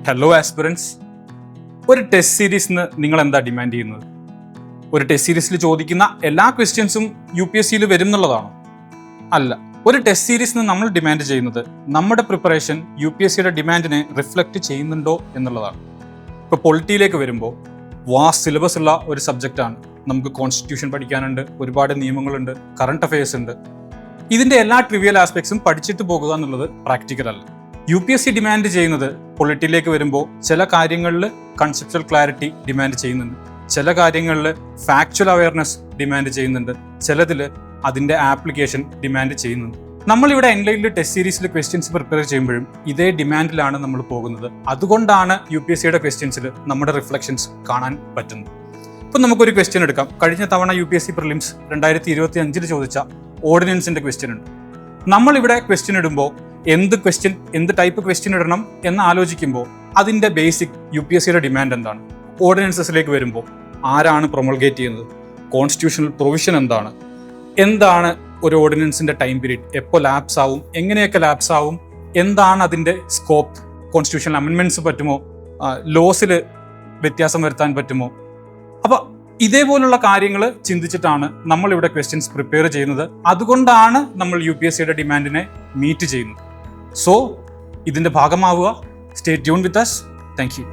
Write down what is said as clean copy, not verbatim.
Hello aspirants, ഒരു test സീരീസിന് നിങ്ങൾ എന്താ ഡിമാൻഡ് ചെയ്യുന്നത്? ഒരു ടെസ്റ്റ് സീരീസിൽ ചോദിക്കുന്ന എല്ലാ ക്വസ്റ്റ്യൻസും UPSCയിൽ വരും എന്നുള്ളതാണോ? അല്ല. ഒരു ടെസ്റ്റ് സീരീസിന് നമ്മൾ ഡിമാൻഡ് ചെയ്യുന്നത് നമ്മുടെ പ്രിപ്പറേഷൻ UPSCയുടെ ഡിമാൻഡിനെ റിഫ്ലക്റ്റ് ചെയ്യുന്നുണ്ടോ എന്നുള്ളതാണ്. ഇപ്പോൾ പൊളിറ്റിയിലേക്ക് വരുമ്പോൾ വാസ്റ്റ് സിലബസ് ഉള്ള ഒരു സബ്ജക്റ്റാണ്. നമുക്ക് കോൺസ്റ്റിറ്റ്യൂഷൻ പഠിക്കാനുണ്ട്, ഒരുപാട് നിയമങ്ങളുണ്ട്, കറണ്ട് അഫയേഴ്സ് ഉണ്ട്. ഇതിൻ്റെ എല്ലാ ട്രിവിയൽ ആസ്പെക്ട്സും പഠിച്ചിട്ട് പോകുക എന്നുള്ളത് പ്രാക്ടിക്കൽ അല്ല. UPSC ഡിമാൻഡ് ചെയ്യുന്നത് പൊളിറ്റിയിലേക്ക് വരുമ്പോൾ ചില കാര്യങ്ങളിൽ കൺസെപ്ച്വൽ ക്ലാരിറ്റി ഡിമാൻഡ് ചെയ്യുന്നുണ്ട്, ചില കാര്യങ്ങളിൽ ഫാക്ച്വൽ അവയർനെസ് ഡിമാൻഡ് ചെയ്യുന്നുണ്ട്, ചിലതിൽ അതിൻ്റെ ആപ്ലിക്കേഷൻ ഡിമാൻഡ് ചെയ്യുന്നുണ്ട്. നമ്മളിവിടെ എൻലൈനിൽ ടെസ്റ്റ് സീരീസിൽ ക്വസ്റ്റ്യൻസ് പ്രിപ്പയർ ചെയ്യുമ്പോഴും ഇതേ ഡിമാൻഡിലാണ് നമ്മൾ പോകുന്നത്. അതുകൊണ്ടാണ് UPSCയുടെ ക്വസ്റ്റ്യൻസിൽ നമ്മുടെ റിഫ്ലക്ഷൻസ് കാണാൻ പറ്റുന്നത്. ഇപ്പം നമുക്കൊരു ക്വസ്റ്റ്യൻ എടുക്കാം. കഴിഞ്ഞ തവണ UPSC പ്രിലിംസ് 2025 ചോദിച്ച ഓർഡിനൻസിൻ്റെ ക്വസ്റ്റ്യൻ ഉണ്ട്. നമ്മളിവിടെ ക്വസ്റ്റ്യൻ ഇടുമ്പോൾ എന്ത് ടൈപ്പ് ക്വസ്റ്റ്യൻ ഇടണം എന്ന് ആലോചിക്കുമ്പോൾ അതിൻ്റെ ബേസിക് UPSCയുടെ ഡിമാൻഡ് എന്താണ്? ഓർഡിനൻസസിലേക്ക് വരുമ്പോൾ ആരാണ് പ്രൊമൾഗേറ്റ് ചെയ്യുന്നത്? കോൺസ്റ്റിറ്റ്യൂഷണൽ പ്രൊവിഷൻ എന്താണ് ഒരു ഓർഡിനൻസിൻ്റെ ടൈം പീരീഡ്? എപ്പോൾ ലാപ്സ് ആവും? എങ്ങനെയൊക്കെ ലാപ്സ് ആവും? എന്താണ് അതിൻ്റെ സ്കോപ്പ്? കോൺസ്റ്റിറ്റ്യൂഷണൽ അമെൻമെൻറ്റ്സ് പറ്റുമോ? ലോസിൽ വ്യത്യാസം വരുത്താൻ പറ്റുമോ? അപ്പോൾ ഇതേപോലുള്ള കാര്യങ്ങൾ ചിന്തിച്ചിട്ടാണ് നമ്മളിവിടെ ക്വസ്റ്റ്യൻസ് പ്രിപ്പയർ ചെയ്യുന്നത്. അതുകൊണ്ടാണ് നമ്മൾ UPSCയുടെ ഡിമാൻഡിനെ മീറ്റ് ചെയ്യുന്നത്. സോ ഇതിൻ്റെ ഭാഗമാവുക. Stay tune with us. Thank U.